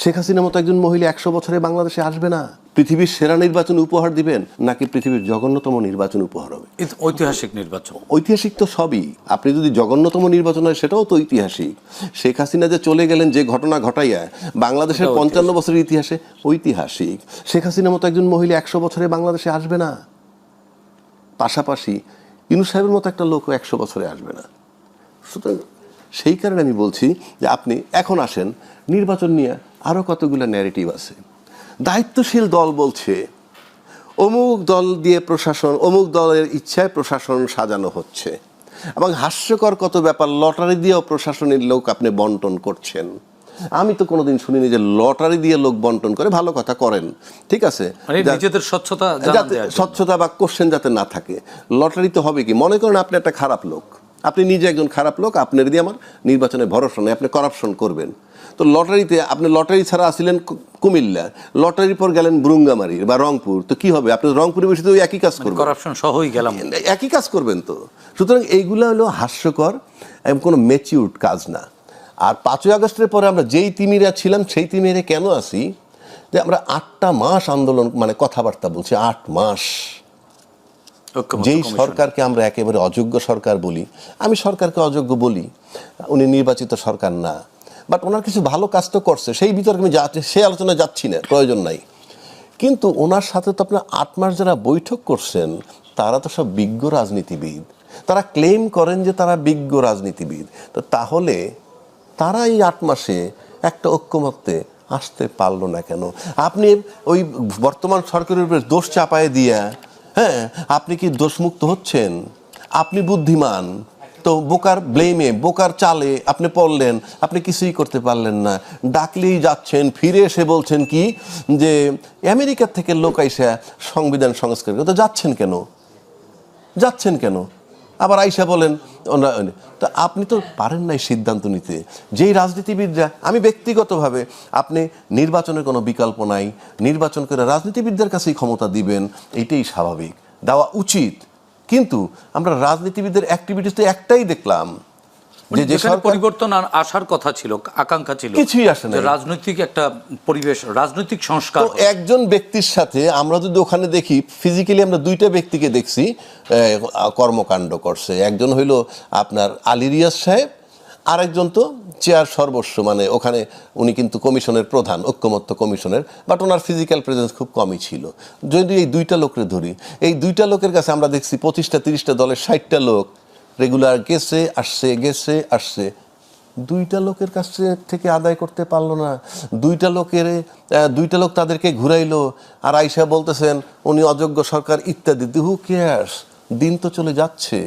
শেখ হাসিনার মতো একজন মহিলা 100 বছরে বাংলাদেশে আসবে না। পৃথিবীর সেরা নির্বাচন উপহার দিবেন নাকি পৃথিবীর জঘন্যতম নির্বাচন উপহার হবে? ঐতিহাসিক নির্বাচন। ঐতিহাসিক তো সবই। আপনি যদি জঘন্যতম নির্বাচন হয় সেটাও তো ঐতিহাসিক। শেখ হাসিনা যে চলে গেলেন যে ঘটনা ঘটাইয়া, বাংলাদেশের 55 বছরের ইতিহাসে ঐতিহাসিক। শেখ হাসিনার মতো একজন মহিলা 100 বছরে বাংলাদেশে আসবে না। পাশাপাশি ইউনূস সাহেবের মতো একটা লোকও 100 বছরে আসবে না। সুতরাং সেই কারণে আমি বলছি যে আপনি এখন আসেন, নির্বাচন নিয়ে আরও কতগুলো ন্যারেটিভ আছে। দায়িত্বশীল দল বলছে অমুক দল দিয়ে প্রশাসন, অমুক দলের ইচ্ছায় প্রশাসন সাজানো হচ্ছে, এবং হাস্যকর কত ব্যাপার, লটারি দিয়েও প্রশাসনের লোক আপনি বন্টন করছেন। আমি তো কোনোদিন শুনিনি যে লটারি দিয়ে লোক বন্টন করে। ভালো কথা করেন, ঠিক আছে, নিজেদের স্বচ্ছতা বা কোশ্চেন যাতে না থাকে। লটারি তো হবে কি, মনে করেন আপনি একটা খারাপ লোক, আপনি নিজে একজন খারাপ লোক, আপনার দিয়ে আমার নির্বাচনে ভরসা নেই, আপনি করাপশন করবেন। তো লটারিতে আপনি লটারি ছাড়া আসছিলেন কুমিল্লা, লটারির পর গেলেন বুরুঙ্গামারি বা রংপুর, তো কি হবে? আপনি রংপুরে বসে তো একই কাজ করবেন, করাপশন সহই গেলাম, একই কাজ করবেন। তো সুতরাং এইগুলো হলো হাস্যকর এবং কোনো ম্যাচিউরড কাজ না। আর 5ই আগস্টের পরে আমরা যেই তিমিরা ছিলাম সেই তিমিরে কেন আছি যে আমরা 8টা মাস আন্দোলন মানে কথাবার্তা বলছি, 8 মাস। যেই সরকারকে আমরা একেবারে অযোগ্য সরকার বলি, আমি সরকারকে অযোগ্য বলি, উনি নির্বাচিত সরকার না, বাট ওনার কিছু ভালো কাজ তো করছে, সেই বিতর্কে আমি সেই আলোচনায় যাচ্ছি না, প্রয়োজন নাই। কিন্তু ওনার সাথে তো আপনার 8 মাস যারা বৈঠক করছেন তারা তো সব বিজ্ঞ রাজনীতিবিদ, তারা ক্লেম করেন যে তারা বিজ্ঞ রাজনীতিবিদ। তো তাহলে তারা এই 8 মাসে একটা ঐক্যমত্যে আসতে পারলো না কেন? আপনি ওই বর্তমান সরকারের উপরে দোষ চাপায় দিয়া, হ্যাঁ, আপনি কি দোষমুক্ত হচ্ছেন? আপনি বুদ্ধিমান, তো বোকার ব্লেমে, বোকার চালে আপনি পড়লেন, আপনি কিছুই করতে পারলেন না, ডাকলেই যাচ্ছেন, ফিরে এসে বলছেন কি যে আমেরিকার থেকে লোক আইসা সংবিধান সংস্কার করতে যাচ্ছেন কেন, যাচ্ছেন কেন? আবার আইসা বলেন তা আপনি তো পারেন নাই সিদ্ধান্ত নিতে। যেই রাজনীতিবিদরা, আমি ব্যক্তিগতভাবে, আপনি নির্বাচনের কোনো বিকল্প নাই, নির্বাচন করে রাজনীতিবিদদের কাছেই ক্ষমতা দিবেন, এইটাই স্বাভাবিক, দেওয়া উচিত। কিন্তু আমরা রাজনীতিবিদদের অ্যাক্টিভিটিস তো একটাই দেখলাম যে যেখানে পরিবর্তন আসার কথা ছিল, আকাঙ্ক্ষা ছিল, কিছুই আসে না। রাজনৈতিক একটা পরিবেশ, রাজনৈতিক সংস্কার। একজন ব্যক্তির সাথে আমরা যদি ওখানে দেখি, ফিজিক্যালি আমরা 2টা ব্যক্তিকে দেখছি কর্মকাণ্ড করছে। একজন হইল আপনার আলী রিয়াজ সাহেব, আরেকজন তো চেয়ার সর্বস্ব, মানে ওখানে উনি কিন্তু কমিশনের প্রধান, ঐক্যমত্য কমিশনের, বাট ওনার ফিজিক্যাল প্রেজেন্স খুব কমই ছিল। যদি এই 2টা লোককে ধরি, এই 2টা লোকের কাছে আমরা দেখছি 25টা 30টা দলের 60টা লোক রেগুলার গেছে আসছে, গেছে আসছে। 2টা লোকের কাছে থেকে আদায় করতে পারলো না। 2টা লোক তাদেরকে ঘুরাইলো, আর আইসা বলতেছেন উনি অযোগ্য সরকার ইত্যাদি। Who cares? দিন তো চলে যাচ্ছে।